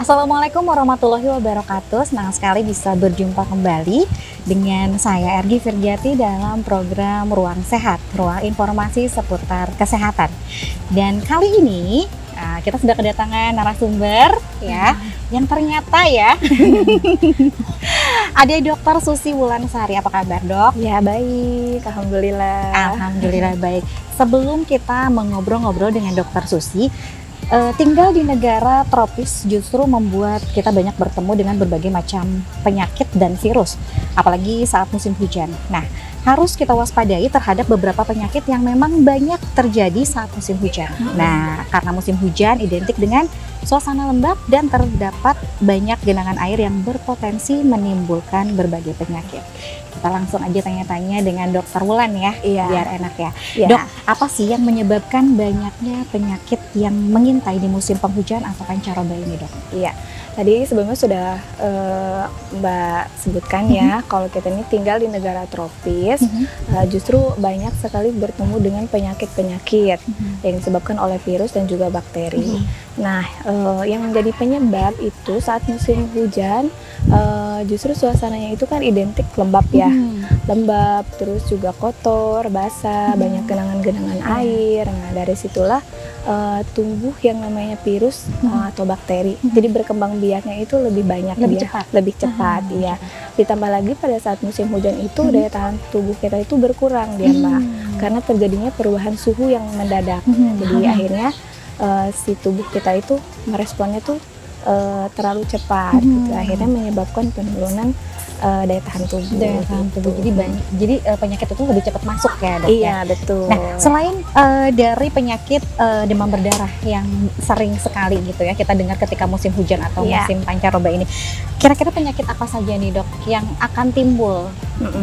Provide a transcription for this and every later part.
Assalamualaikum warahmatullahi wabarakatuh. Senang sekali bisa berjumpa kembali dengan saya Ergi Firjati dalam program Ruang Sehat, ruang informasi seputar kesehatan. Dan kali ini kita sudah kedatangan narasumber ya, yang ternyata ya ada Dokter Susi Wulansari. Apa kabar, Dok? Ya, baik, alhamdulillah. Alhamdulillah baik. Sebelum kita mengobrol-ngobrol dengan Dokter Susi, tinggal di negara tropis justru membuat kita banyak bertemu dengan berbagai macam penyakit dan virus, apalagi saat musim hujan. Nah, harus kita waspadai terhadap beberapa penyakit yang memang banyak terjadi saat musim hujan. Nah, karena musim hujan identik dengan suasana lembab dan terdapat banyak genangan air yang berpotensi menimbulkan berbagai penyakit. Kita langsung aja tanya-tanya dengan Dokter Wulan ya, biar enak ya. Dok, apa sih yang menyebabkan banyaknya penyakit yang mengintai di musim penghujan atau pancaroba ini, Dok? Iya, tadi sebelumnya sudah Mbak sebutkan ya, kalau kita ini tinggal di negara tropis, justru banyak sekali bertemu dengan penyakit-penyakit yang disebabkan oleh virus dan juga bakteri. Nah, yang menjadi penyebab itu saat musim hujan, justru suasananya itu kan identik lembab ya, lembab, terus juga kotor, basah, banyak genangan-genangan air. Nah, dari situlah tumbuh yang namanya virus atau bakteri. Jadi berkembang biaknya itu lebih banyak, lebih cepat, iya. Ditambah lagi pada saat musim hujan itu daya tahan tubuh kita itu berkurang dia, Mbak, karena terjadinya perubahan suhu yang mendadak. Jadi akhirnya si tubuh kita itu meresponnya tuh terlalu cepat, gitu. Akhirnya menyebabkan penurunan daya tahan tubuh. Jadi penyakit itu lebih cepat masuk ya, Dok? Iya, betul. Nah, selain dari penyakit demam berdarah yang sering sekali gitu ya kita dengar ketika musim hujan atau musim pancaroba ini, kira-kira penyakit apa saja nih, Dok, yang akan timbul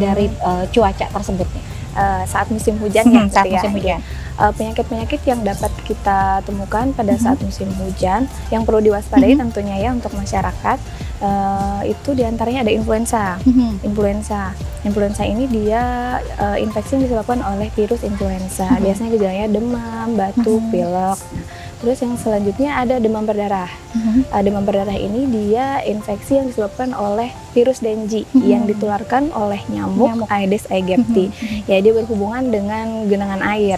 dari cuaca tersebut nih? Saat musim hujan ya, saat musim hujan. Penyakit-penyakit yang dapat kita temukan pada saat musim hujan yang perlu diwaspadai tentunya ya untuk masyarakat, itu diantaranya ada influenza. Influenza ini dia infeksi yang disebabkan oleh virus influenza. Biasanya gejalanya demam, batuk, pilek. Terus yang selanjutnya ada demam berdarah. Demam berdarah ini dia infeksi yang disebabkan oleh virus Dengue yang ditularkan oleh nyamuk Aedes aegypti. Ya, dia berhubungan dengan genangan air.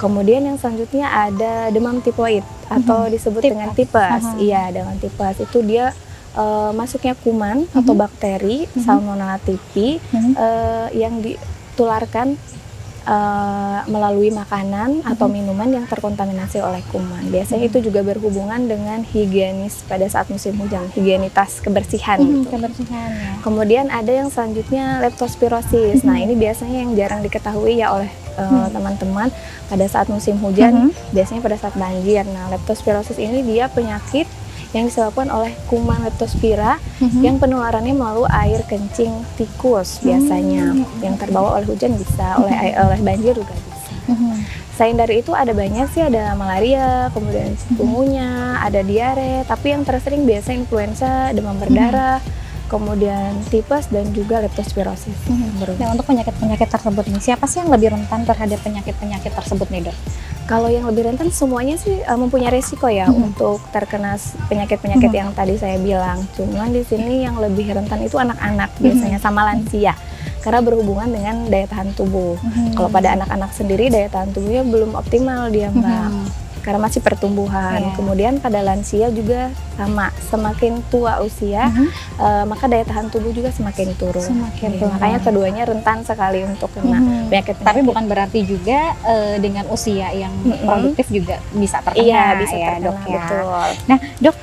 Kemudian yang selanjutnya ada demam tipoid atau disebut dengan tipes. Iya, dengan tipes itu dia masuknya kuman atau bakteri Salmonella typhi yang ditularkan melalui makanan atau minuman yang terkontaminasi oleh kuman. Biasanya itu juga berhubungan dengan higienis pada saat musim hujan, higienitas kebersihan. Kebersihan ya. Kemudian ada yang selanjutnya leptospirosis. Nah, ini biasanya yang jarang diketahui ya oleh teman-teman pada saat musim hujan, biasanya pada saat banjir. Nah, leptospirosis ini dia penyakit yang disebabkan oleh kuman leptospira yang penularannya melalui air kencing tikus biasanya, yang terbawa oleh hujan bisa, oleh banjir juga bisa. Selain dari itu ada banyak sih, ada malaria, kemudian chikungunya, ada diare, tapi yang tersering biasa influenza, demam berdarah, kemudian tipes dan juga leptospirosis. Nah, untuk penyakit-penyakit tersebut nih, siapa sih yang lebih rentan terhadap penyakit-penyakit tersebut nih, Dok? Kalau yang lebih rentan semuanya sih mempunyai resiko ya untuk terkena penyakit-penyakit yang tadi saya bilang. Cuman di sini yang lebih rentan itu anak-anak biasanya sama lansia, karena berhubungan dengan daya tahan tubuh. Kalau pada anak-anak sendiri daya tahan tubuhnya belum optimal dia, Mbak, karena masih pertumbuhan. Kemudian pada lansia juga sama, semakin tua usia maka daya tahan tubuh juga semakin turun. Makanya keduanya rentan sekali untuk kena penyakit. Tapi bukan berarti juga dengan usia yang produktif juga bisa terkena. Iya, bisa ya, terkena, Dok ya. betul. Nah, Dok,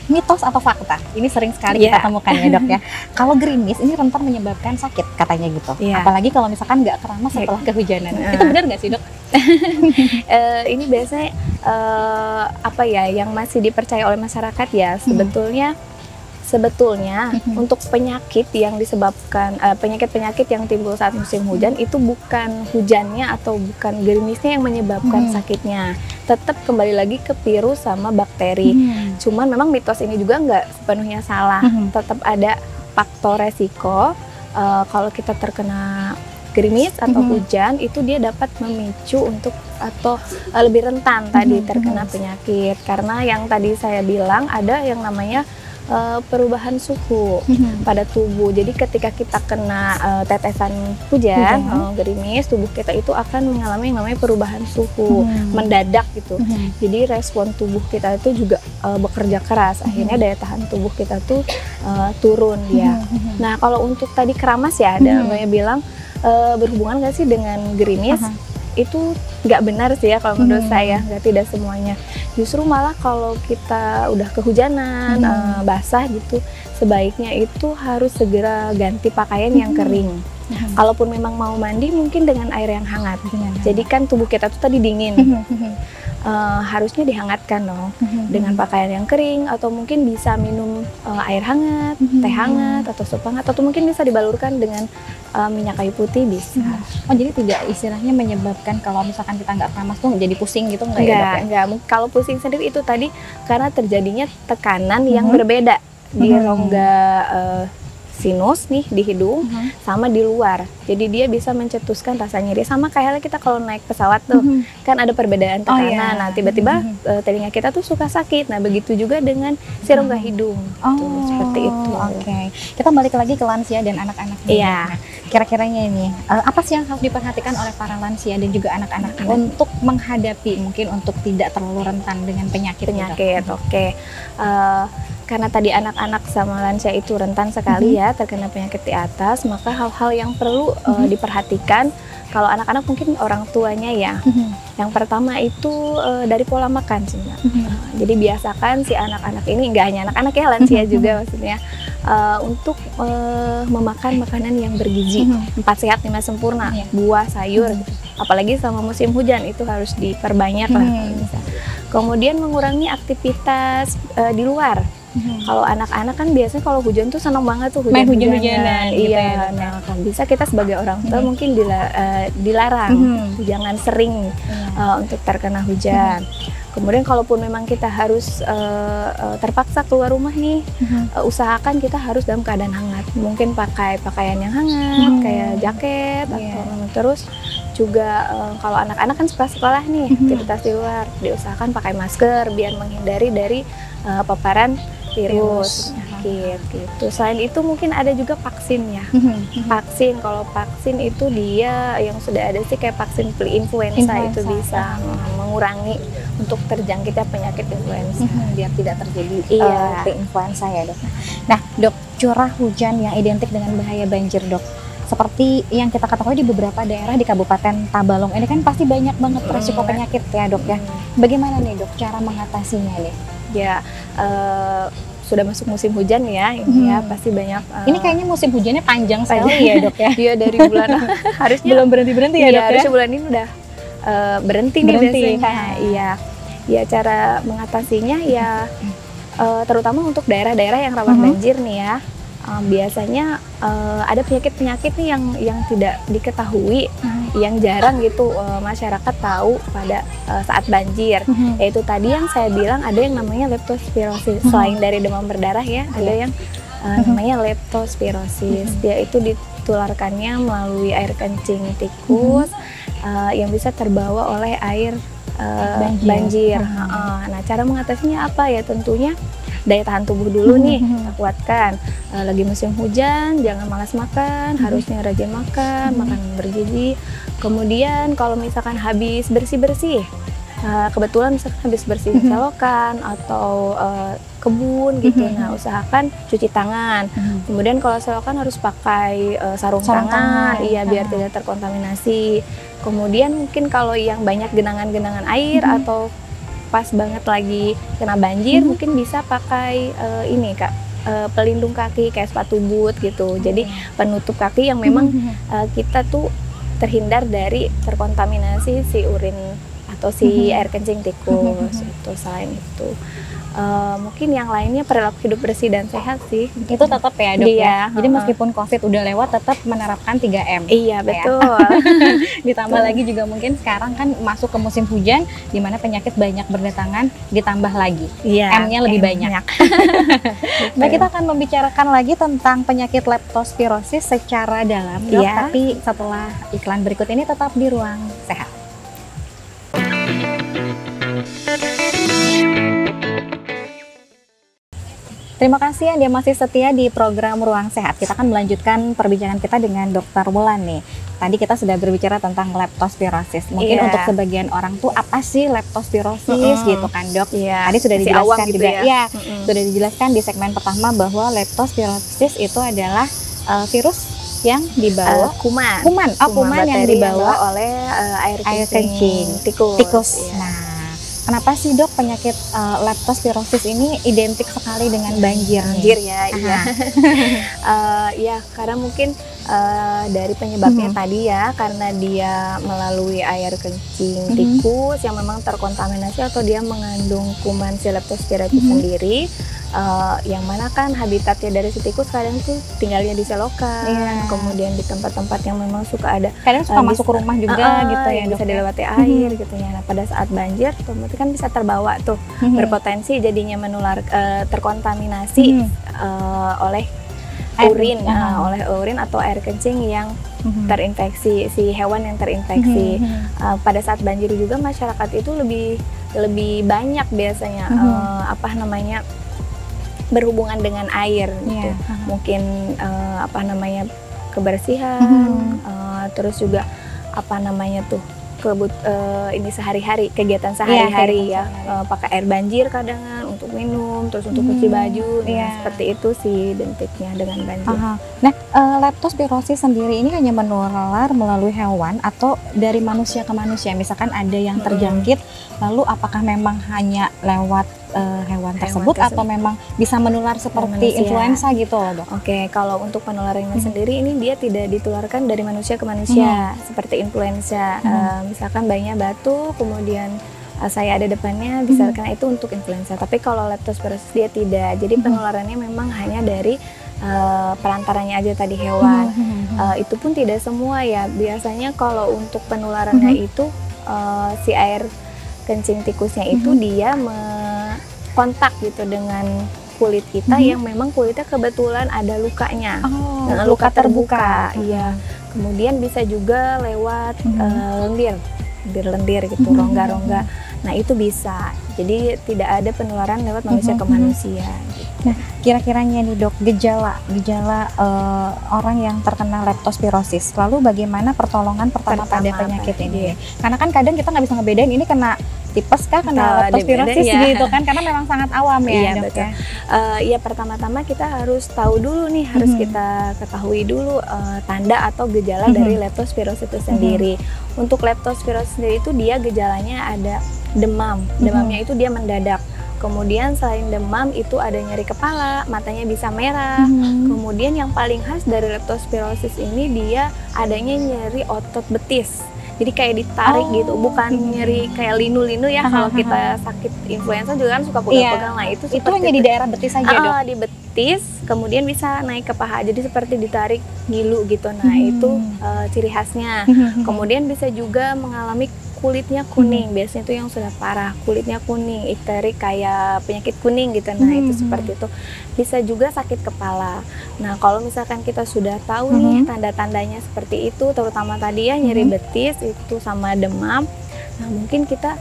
mitos atau fakta? Ini sering sekali kita temukan ya, Dok ya. Kalau gerimis ini rentan menyebabkan sakit katanya gitu. Apalagi kalau misalkan nggak keramas setelah kehujanan. Itu benar nggak sih, Dok? Ini biasanya apa ya yang masih dipercaya oleh masyarakat ya, sebetulnya untuk penyakit yang disebabkan penyakit-penyakit yang timbul saat musim hujan itu bukan hujannya atau bukan gerimisnya yang menyebabkan sakitnya, tetap kembali lagi ke virus sama bakteri. Cuman memang mitos ini juga nggak sepenuhnya salah, tetap ada faktor resiko kalau kita terkena gerimis atau hujan itu dia dapat memicu untuk atau lebih rentan tadi terkena penyakit, karena yang tadi saya bilang ada yang namanya perubahan suhu pada tubuh. Jadi ketika kita kena tetesan hujan, gerimis, tubuh kita itu akan mengalami yang namanya perubahan suhu mendadak gitu. Jadi respon tubuh kita itu juga bekerja keras. Akhirnya daya tahan tubuh kita tuh turun dia. Nah kalau untuk tadi keramas ya, ada yang bilang berhubungan nggak sih dengan gerimis? Itu nggak benar sih ya kalau menurut saya, nggak, tidak semuanya. Justru malah kalau kita udah kehujanan, basah gitu, sebaiknya itu harus segera ganti pakaian yang kering. Kalaupun memang mau mandi, mungkin dengan air yang hangat. Jadi kan tubuh kita tuh tadi dingin. Harusnya dihangatkan dong dengan pakaian yang kering, atau mungkin bisa minum air hangat, teh hangat, atau sup hangat, atau mungkin bisa dibalurkan dengan minyak kayu putih bisa. Oh jadi tidak istilahnya menyebabkan kalau misalkan kita nggak keramas tuh jadi pusing gitu nggak ya dok ya? Enggak. Kalau pusing sendiri itu tadi karena terjadinya tekanan yang berbeda di rongga sinus nih di hidung sama di luar. Jadi dia bisa mencetuskan rasa nyeri, sama kayak kita kalau naik pesawat tuh kan ada perbedaan tekanan. Nah tiba-tiba telinga kita tuh suka sakit. Nah begitu juga dengan si rongga hidung. Tuh, seperti itu. Oke. Kita balik lagi ke lansia dan anak-anak. Iya. Kira-kiranya ini apa sih yang harus diperhatikan oleh para lansia dan juga anak-anak untuk menghadapi, mungkin untuk tidak terlalu rentan dengan penyakit? Oke. Karena tadi anak-anak sama lansia itu rentan sekali ya terkena penyakit di atas, maka hal-hal yang perlu diperhatikan kalau anak-anak mungkin orang tuanya ya. Yang pertama itu dari pola makan sebenarnya. Jadi biasakan si anak-anak ini, nggak hanya anak-anak ya, lansia juga maksudnya, untuk memakan makanan yang bergizi, 4 sehat 5 sempurna, buah, sayur, apalagi sama musim hujan itu harus diperbanyak lah kalau bisa. Kemudian mengurangi aktivitas di luar. Kalau anak-anak kan biasanya kalau hujan tuh senang banget tuh main hujan-hujanan. Iya, nah bisa kita sebagai orang tua mungkin dilarang, jangan sering untuk terkena hujan. Kemudian kalaupun memang kita harus terpaksa keluar rumah nih, usahakan kita harus dalam keadaan hangat. Mungkin pakai pakaian yang hangat, kayak jaket atau terus juga kalau anak-anak kan suka sekolah nih, aktivitas di luar, diusahakan pakai masker biar menghindari dari paparan virus penyakit gitu. Selain itu mungkin ada juga vaksin ya. Vaksin, kalau vaksin itu dia yang sudah ada sih kayak vaksin influenza itu bisa mengurangi untuk terjangkitnya penyakit influenza biar tidak terjadi influenza ya dok. Nah dok, curah hujan yang identik dengan bahaya banjir dok, seperti yang kita ketahui di beberapa daerah di Kabupaten Tabalong ini kan pasti banyak banget resiko penyakit ya dok ya. Bagaimana nih dok cara mengatasinya nih? Ya sudah masuk musim hujan ya, ini ya pasti banyak. Ini kayaknya musim hujannya panjang sekali ya dok ya. Iya dari bulan harusnya belum berhenti ya dok ya. Harusnya bulan ini udah berhenti nih biasanya. Iya. Ya cara mengatasinya ya terutama untuk daerah-daerah yang rawan banjir nih ya. Biasanya ada penyakit-penyakit nih yang tidak diketahui, yang jarang gitu masyarakat tahu pada saat banjir. Yaitu tadi yang saya bilang ada yang namanya leptospirosis. Selain dari demam berdarah ya, ada yang namanya leptospirosis. Dia itu ditularkannya melalui air kencing tikus yang bisa terbawa oleh air banjir. Nah cara mengatasinya apa ya? Tentunya daya tahan tubuh dulu nih kita kuatkan. Lagi musim hujan jangan malas makan, harusnya rajin makan, makanan bergizi. Kemudian kalau misalkan habis bersih-bersih, kebetulan misalkan habis bersih selokan atau kebun gitu, nah usahakan cuci tangan. Kemudian kalau selokan harus pakai sarung tangan, iya biar tidak terkontaminasi. Kemudian mungkin kalau yang banyak genangan-genangan air atau pas banget lagi kena banjir, mungkin bisa pakai ini kak, pelindung kaki kayak sepatu boot gitu. Jadi penutup kaki yang memang kita tuh terhindar dari terkontaminasi si urin atau si air kencing tikus. Itu selain itu mungkin yang lainnya perilaku hidup bersih dan sehat sih. Itu tetap ya dok Iya, ya. Jadi meskipun COVID udah lewat tetap menerapkan 3M. Iya betul. Ditambah lagi juga mungkin sekarang kan masuk ke musim hujan di mana penyakit banyak berdatangan, ditambah lagi Iya, M-nya lebih banyak. Nah, kita akan membicarakan lagi tentang penyakit leptospirosis secara dalam dok, Iya. tapi setelah iklan berikut ini tetap di Ruang Sehat. Terima kasih Anda masih setia di program Ruang Sehat. Kita akan melanjutkan perbincangan kita dengan Dokter Wulan nih. Tadi kita sudah berbicara tentang leptospirosis. Mungkin Iya. untuk sebagian orang tuh apa sih leptospirosis gitu kan dok? Iya. Tadi sudah Masih dijelaskan awam gitu juga. ya. Ya, sudah dijelaskan di segmen pertama bahwa leptospirosis itu adalah virus yang dibawa kuman. kuman yang bakteri dibawa oleh air air kencing tikus. Iya. Nah, kenapa sih dok penyakit leptospirosis ini identik sekali dengan banjir? Banjir ya, iya. Ya karena mungkin dari penyebabnya tadi ya, karena dia melalui air kencing tikus yang memang terkontaminasi atau dia mengandung kuman si leptospirosis sendiri, yang mana kan habitatnya dari si tikus kadang tuh tinggalnya di selokan, kemudian di tempat-tempat yang memang suka ada, Kadang suka masuk ke rumah juga gitu ya yang dok. bisa dilewati air gitu ya. Nah pada saat banjir, otomatis kan bisa terbawa tuh, berpotensi jadinya menular, terkontaminasi oleh urin, oleh urin atau air kencing yang terinfeksi, si hewan yang terinfeksi. Pada saat banjir juga masyarakat itu lebih banyak biasanya berhubungan dengan air gitu. Mungkin kebersihan, terus juga ini sehari-hari, kegiatan sehari-hari ya, pakai air banjir kadang untuk minum, terus untuk cuci baju, seperti itu sih identiknya dengan banjir. Nah, leptospirosis sendiri ini hanya menular melalui hewan atau dari manusia ke manusia? Misalkan ada yang terjangkit, lalu apakah memang hanya lewat hewan tersebut atau memang bisa menular seperti influenza gitu loh dok? Oke, kalau untuk penularannya sendiri ini dia tidak ditularkan dari manusia ke manusia seperti influenza. Misalkan bayinya batuk, kemudian saya ada depannya, misalkan itu untuk influenza. Tapi kalau leptospirosis dia tidak. Jadi penularannya memang hanya dari perantaranya aja tadi hewan. Itu pun tidak semua ya. Biasanya kalau untuk penularannya itu si air kencing tikusnya itu dia kontak gitu dengan kulit kita yang memang kulitnya kebetulan ada lukanya, luka terbuka. Iya. Kemudian bisa juga lewat lendir gitu, rongga-rongga. Nah itu bisa. Jadi tidak ada penularan lewat manusia ke manusia. Nah, kira-kiranya nih dok, gejala orang yang terkena leptospirosis, lalu bagaimana pertolongan pertama pada penyakit ini? Karena kan kadang kita nggak bisa ngebedain ini kena tipes kah, kena leptospirosis gitu kan, karena memang sangat awam ya dok ya. Iya, pertama-tama kita harus tahu dulu nih, harus kita ketahui dulu tanda atau gejala dari leptospirosis itu sendiri. Untuk leptospirosis sendiri itu dia gejalanya ada demam, demamnya itu dia mendadak. Kemudian selain demam itu ada nyeri kepala, matanya bisa merah. Kemudian yang paling khas dari leptospirosis ini dia adanya nyeri otot betis. Jadi kayak ditarik gitu, bukan nyeri kayak linu-linu ya. Kalau kita sakit influenza juga kan suka pegal-pegal. Nah itu hanya di daerah betis saja dok? Di betis, kemudian bisa naik ke paha. Jadi seperti ditarik ngilu gitu. Nah itu ciri khasnya. Kemudian bisa juga mengalami kulitnya kuning, biasanya itu yang sudah parah, kulitnya kuning, ikterik kayak penyakit kuning gitu. Nah itu seperti itu. Bisa juga sakit kepala. Nah kalau misalkan kita sudah tahu nih tanda-tandanya seperti itu, terutama tadi ya nyeri betis itu sama demam, nah mungkin kita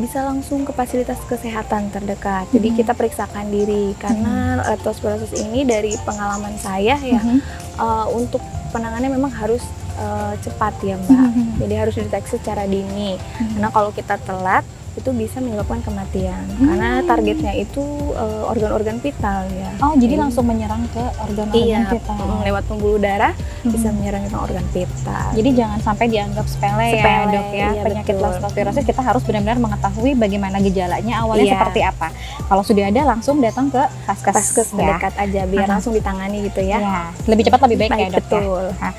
bisa langsung ke fasilitas kesehatan terdekat. Jadi kita periksakan diri, karena leptospirosis ini dari pengalaman saya ya, untuk penanganannya memang harus cepat ya Mbak. Jadi harus dideteksi secara dini. Karena kalau kita telat, itu bisa menyebabkan kematian karena targetnya itu organ-organ vital ya. Oh, jadi langsung menyerang ke organ-organ vital. Lewat pembuluh darah bisa menyerang ke organ vital. Jadi jangan sampai dianggap sepele ya, Dok ya. Iya, penyakit betul. leptospirosis kita harus benar-benar mengetahui bagaimana gejalanya, awalnya seperti apa. Kalau sudah ada langsung datang ke vaskes terdekat aja biar langsung ditangani gitu ya. Ya, lebih cepat lebih baik ya, Dok. Betul. Ya.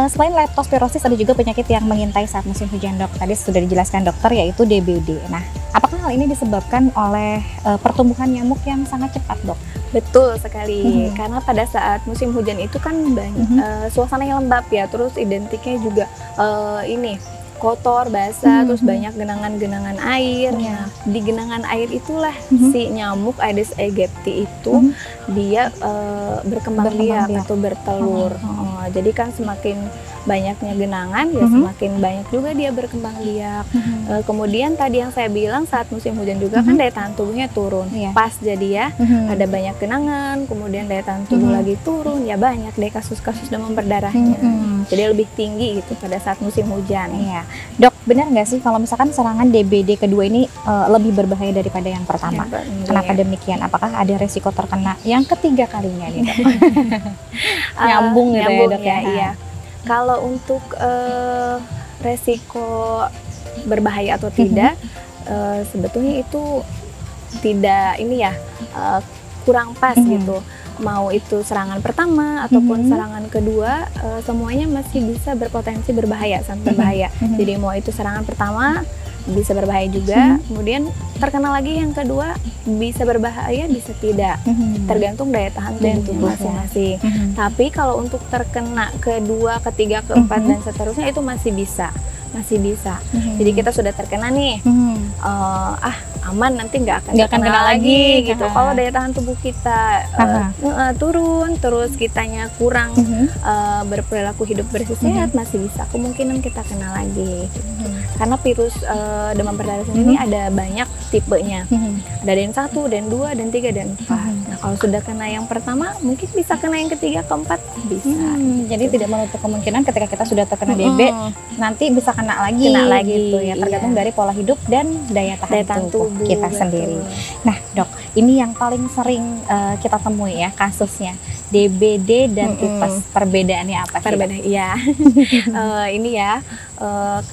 Selain leptospirosis ada juga penyakit yang mengintai saat musim hujan, Dok. Tadi sudah dijelaskan dokter, yaitu DBD. Nah, apakah hal ini disebabkan oleh pertumbuhan nyamuk yang sangat cepat, Dok? Betul sekali, karena pada saat musim hujan itu kan banyak suasananya lembab ya, terus identiknya juga ini kotor, basah, terus banyak genangan-genangan air. Nah, di genangan air itulah si nyamuk Aedes aegypti itu dia berkembang biak atau bertelur. Jadi kan semakin banyaknya genangan ya semakin banyak juga dia berkembang biak. Kemudian tadi yang saya bilang saat musim hujan juga kan daya tahan tubuhnya turun. Pas jadi ya ada banyak genangan, kemudian daya tahan tubuh lagi turun, ya banyak deh kasus-kasus demam berdarahnya. Jadi lebih tinggi gitu pada saat musim hujan. Iya. Dok, benar nggak sih kalau misalkan serangan DBD kedua ini lebih berbahaya daripada yang pertama? Kenapa demikian? Apakah ada resiko terkena yang ketiga kalinya nih, Dok? Nyambung gitu ya, Dok ya? Iya. Kalau untuk resiko berbahaya atau tidak, sebetulnya itu tidak ini ya kurang pas gitu. Mau itu serangan pertama ataupun serangan kedua, semuanya masih bisa berpotensi berbahaya sampai bahaya. Jadi mau itu serangan pertama bisa berbahaya juga, kemudian terkena lagi yang kedua bisa berbahaya, bisa tidak, tergantung daya tahan tubuh masing-masing. Tapi kalau untuk terkena kedua, ketiga, keempat dan seterusnya itu masih bisa. Jadi kita sudah terkena nih, aman, nanti nggak akan kena lagi gitu. Kalau daya tahan tubuh kita turun, terus kitanya kurang berperilaku hidup bersih sehat, masih bisa kemungkinan kita kena lagi. Karena virus demam berdarah sendiri ada banyak tipenya. Ada DEN 1, DEN 2, DEN 3, DEN 4. Nah, kalau sudah kena yang pertama, mungkin bisa kena yang ketiga, keempat, bisa. Jadi tidak menutup kemungkinan ketika kita sudah terkena DB, nanti bisa kena lagi gitu ya, tergantung dari pola hidup dan daya tahan tubuh kita sendiri. Nah, Dok, ini yang paling sering kita temui ya kasusnya, DBD dan tipes. Perbedaannya apa sih? Iya. Ini ya,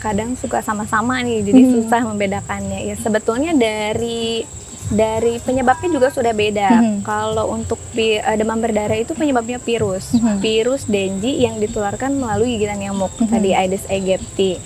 kadang suka sama-sama nih, jadi susah membedakannya. Ya sebetulnya dari penyebabnya juga sudah beda. Kalau untuk demam berdarah itu penyebabnya virus dengue yang ditularkan melalui gigitan nyamuk, tadi Aedes aegypti.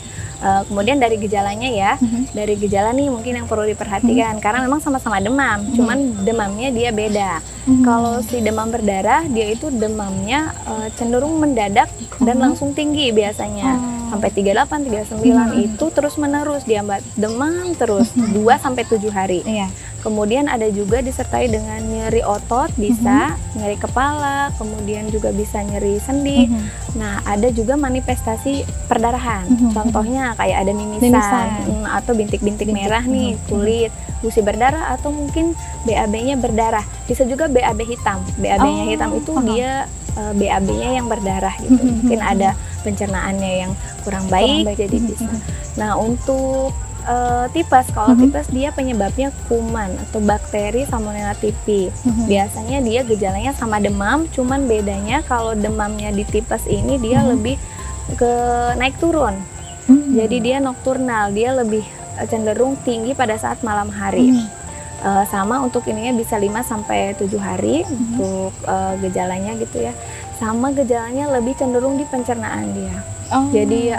Kemudian dari gejalanya ya, dari gejala nih mungkin yang perlu diperhatikan, karena memang sama-sama demam, cuman demamnya dia beda. Kalau si demam berdarah, dia itu demamnya cenderung mendadak dan langsung tinggi biasanya, sampai 38, 39 itu terus menerus, dia demam terus 2-7 hari. Kemudian ada juga disertai dengan nyeri otot, bisa nyeri kepala, kemudian juga bisa nyeri sendi. Nah, ada juga manifestasi perdarahan. Contohnya kayak ada mimisan atau bintik-bintik merah nih kulit, gusi berdarah, atau mungkin BAB-nya berdarah. Bisa juga BAB hitam. BAB-nya hitam itu dia BAB-nya yang berdarah gitu. Mungkin ada pencernaannya yang kurang baik, jadi bisa. Nah, untuk tipes, kalau tipes dia penyebabnya kuman atau bakteri Salmonella typhi. Biasanya dia gejalanya sama demam, cuman bedanya kalau demamnya di tipes ini dia lebih ke naik turun. Jadi dia nokturnal, dia lebih cenderung tinggi pada saat malam hari. Sama untuk ininya bisa 5-7 hari untuk gejalanya gitu ya. Sama gejalanya lebih cenderung di pencernaan dia. Jadi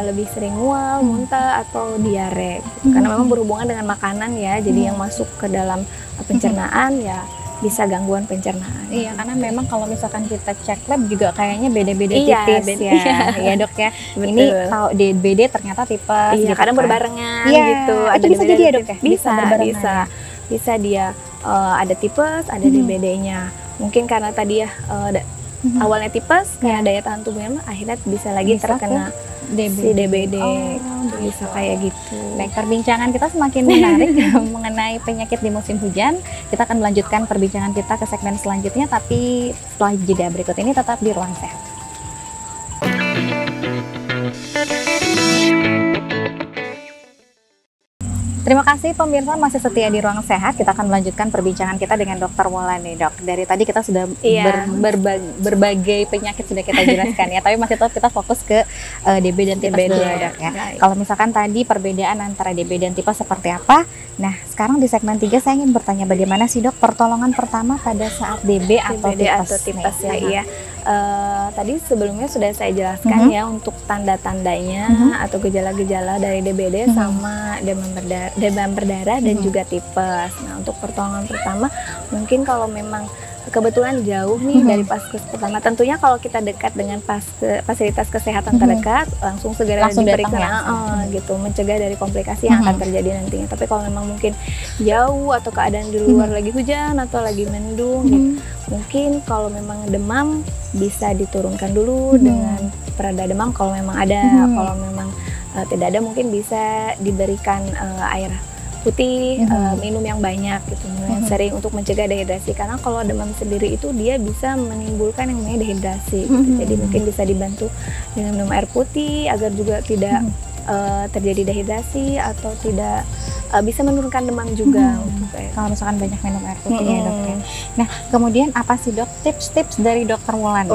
lebih sering mual, muntah, atau diare gitu. Karena memang berhubungan dengan makanan ya, jadi yang masuk ke dalam pencernaan ya bisa gangguan pencernaan. Iya, karena memang kalau misalkan kita cek lab juga kayaknya beda-beda tipis ya, Dok ya. Ini kalau DBD ternyata tipes. Iya, gitu kadang kan berbarengan gitu. Itu bisa jadi ya, Dok ya? Bisa dia ada tipes, ada DBD-nya. Mungkin karena tadi ya awalnya tipes, karena daya tahan tubuhnya akhirnya bisa lagi terkena si DBD. Bisa kayak gitu. Baik, perbincangan kita semakin menarik mengenai penyakit di musim hujan. Kita akan melanjutkan perbincangan kita ke segmen selanjutnya, tapi setelah jeda berikut ini tetap di Ruang Sehat. Terima kasih pemirsa masih setia di Ruang Sehat. Kita akan melanjutkan perbincangan kita dengan Dokter Wulan nih, Dok. Dari tadi kita sudah berbagai penyakit sudah kita jelaskan ya, tapi masih tetap kita fokus ke DB dan tipes dulu ya, Dok ya. Kalau misalkan tadi perbedaan antara DB dan tipes seperti apa? Nah, sekarang di segmen 3 saya ingin bertanya bagaimana sih, Dok, pertolongan pertama pada saat DB atau tipes ya. Iya. Tadi sebelumnya sudah saya jelaskan ya untuk tanda-tandanya atau gejala-gejala dari DBD sama demam berdarah dan juga tipes. Nah, untuk pertolongan pertama mungkin kalau memang kebetulan jauh nih dari paskes pertama, tentunya kalau kita dekat dengan fasilitas kesehatan terdekat langsung segera diperiksa gitu, mencegah dari komplikasi yang akan terjadi nantinya. Tapi kalau memang mungkin jauh atau keadaan di luar lagi hujan atau lagi mendung gitu, mungkin kalau memang demam bisa diturunkan dulu dengan pereda demam kalau memang ada. Kalau memang tidak ada mungkin bisa diberikan air putih, minum yang banyak gitu, yang sering untuk mencegah dehidrasi. Karena kalau demam sendiri itu dia bisa menimbulkan yang namanya dehidrasi gitu. Jadi mungkin bisa dibantu dengan minum air putih agar juga tidak terjadi dehidrasi atau tidak bisa menurunkan demam juga. Kalau misalkan banyak minum air putih ya, Dok ya. Nah, kemudian apa sih, Dok, tips-tips dari Dokter Wulan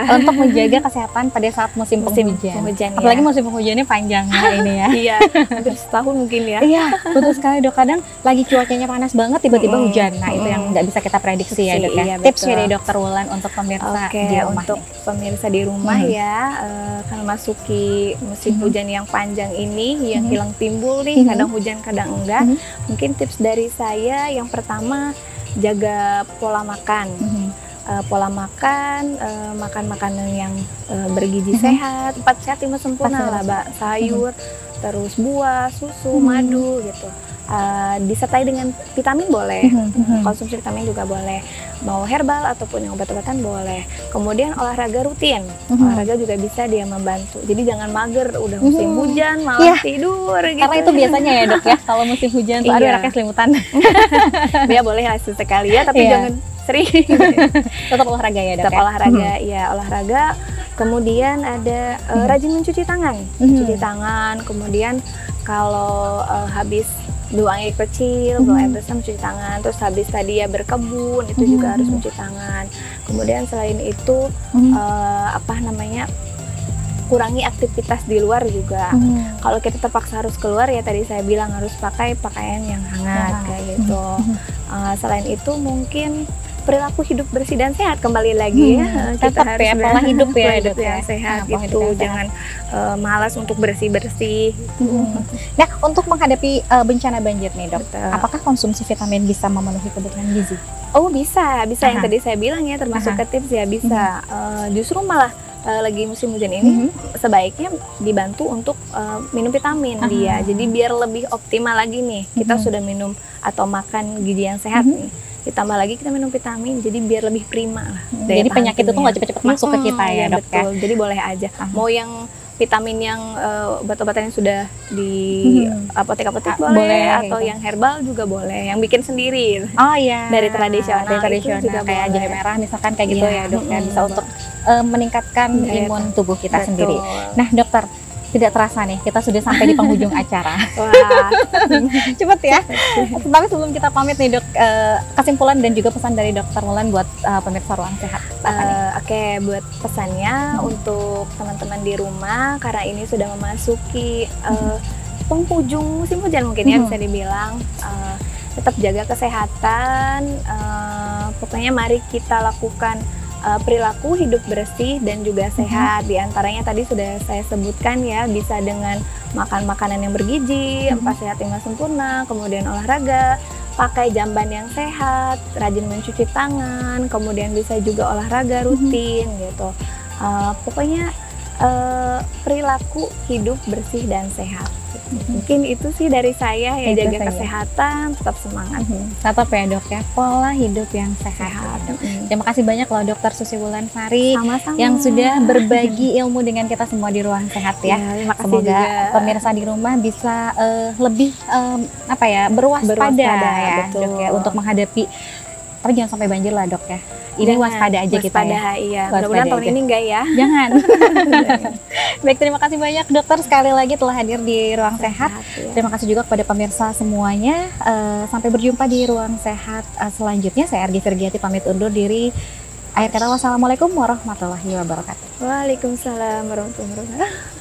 untuk menjaga kesehatan pada saat musim penghujan? Apalagi musim penghujannya panjang ya ini ya. Iya, hampir setahun mungkin ya. Iya, betul sekali, Dok. Kadang lagi cuacanya panas banget tiba-tiba hujan. Nah, itu yang nggak bisa kita prediksi ya, Dok ya. Iya, Tipsnya dari Dokter Wulan untuk pemirsa di rumah. Untuk pemirsa di rumah ya, kalau masuki musim hujan yang panjang ini yang hilang timbul nih, kadang hujan kadang enggak. Mungkin tips dari saya yang pertama, jaga pola makan. Makan makanan yang bergizi sehat, 4 sehat 5 sempurna lah, sayur, terus buah, susu, madu gitu. Disertai dengan vitamin boleh, konsumsi vitamin juga boleh, mau herbal ataupun yang obat-obatan boleh. Kemudian olahraga rutin, olahraga juga bisa dia membantu. Jadi jangan mager udah musim hujan malah tidur gitu. Karena itu biasanya ya, Dok ya, kalau musim hujan tuh anaknya selimutan. Dia boleh hasil sekali ya, tapi jangan sering. Tetap olahraga ya, Dok. Tetap olahraga, ya olahraga. Kemudian ada rajin mencuci tangan, mencuci tangan. Kemudian kalau habis buang air kecil, buang air besar, mencuci tangan. Terus habis tadi ya berkebun, itu juga harus mencuci tangan. Kemudian selain itu kurangi aktivitas di luar juga. Kalau kita terpaksa harus keluar ya tadi saya bilang harus pakai pakaian yang hangat kayak gitu. Selain itu mungkin perilaku hidup bersih dan sehat kembali lagi ya. Kita harus ya, pola hidup ya, hidup yang sehat gitu. Jangan malas untuk bersih-bersih gitu. Nah, untuk menghadapi bencana banjir nih, Dok, apakah konsumsi vitamin bisa memenuhi kebutuhan gizi? Oh, bisa yang tadi saya bilang ya, termasuk ke tips ya bisa. Justru malah lagi musim hujan ini sebaiknya dibantu untuk minum vitamin dia. Jadi biar lebih optimal lagi nih, kita sudah minum atau makan gizi yang sehat nih, ditambah lagi kita minum vitamin, jadi biar lebih prima lah. Jadi penyakit itu nggak cepet-cepet masuk ke kita ya, Dok. Betul. Jadi boleh aja. Mau yang vitamin yang obat-obatan yang sudah di apotek-apotek boleh, atau yang herbal juga boleh, yang bikin sendiri. Oh iya. Dari tradisional juga kayak jahe merah misalkan kayak gitu ya, Dok. Bisa untuk meningkatkan imun tubuh kita sendiri. Nah, Dokter, tidak terasa nih, kita sudah sampai di penghujung acara. Wah, cepet ya. Tapi sebelum kita pamit nih, Dok, kesimpulan dan juga pesan dari Dokter Wulan buat pemirsa Ruang Sehat. Oke, buat pesannya untuk teman-teman di rumah, karena ini sudah memasuki penghujung musim hujan mungkin ya bisa dibilang, tetap jaga kesehatan. Pokoknya mari kita lakukan perilaku hidup bersih dan juga sehat. Di antaranya tadi sudah saya sebutkan ya, bisa dengan makan makanan yang bergizi, 4 sehat 5 sempurna, kemudian olahraga, pakai jamban yang sehat, rajin mencuci tangan, kemudian bisa juga olahraga rutin gitu. Pokoknya perilaku hidup bersih dan sehat. Mungkin itu sih dari saya ya, jaga kesehatan, tetap semangat. Tetap ya, Dok ya, pola hidup yang sehat. Terima kasih banyak loh Dokter Susi Wulansari yang sudah berbagi ilmu dengan kita semua di Ruang Sehat ya. Terima kasih. Semoga juga pemirsa di rumah bisa lebih berwaspada ya, Dok ya, untuk menghadapi Tapi jangan sampai banjir lah dok ya. Ini waspada aja kita ya. Iya. Mudah-mudahan tahun ini enggak ya. Jangan. Baik, terima kasih banyak dokter sekali lagi telah hadir di Ruang Sehat. Ya. Terima kasih juga kepada pemirsa semuanya. Sampai berjumpa di Ruang Sehat selanjutnya. Saya Argi Virgiati pamit undur diri. Akhir kata wassalamualaikum warahmatullahi wabarakatuh. Waalaikumsalam warahmatullahi wabarakatuh.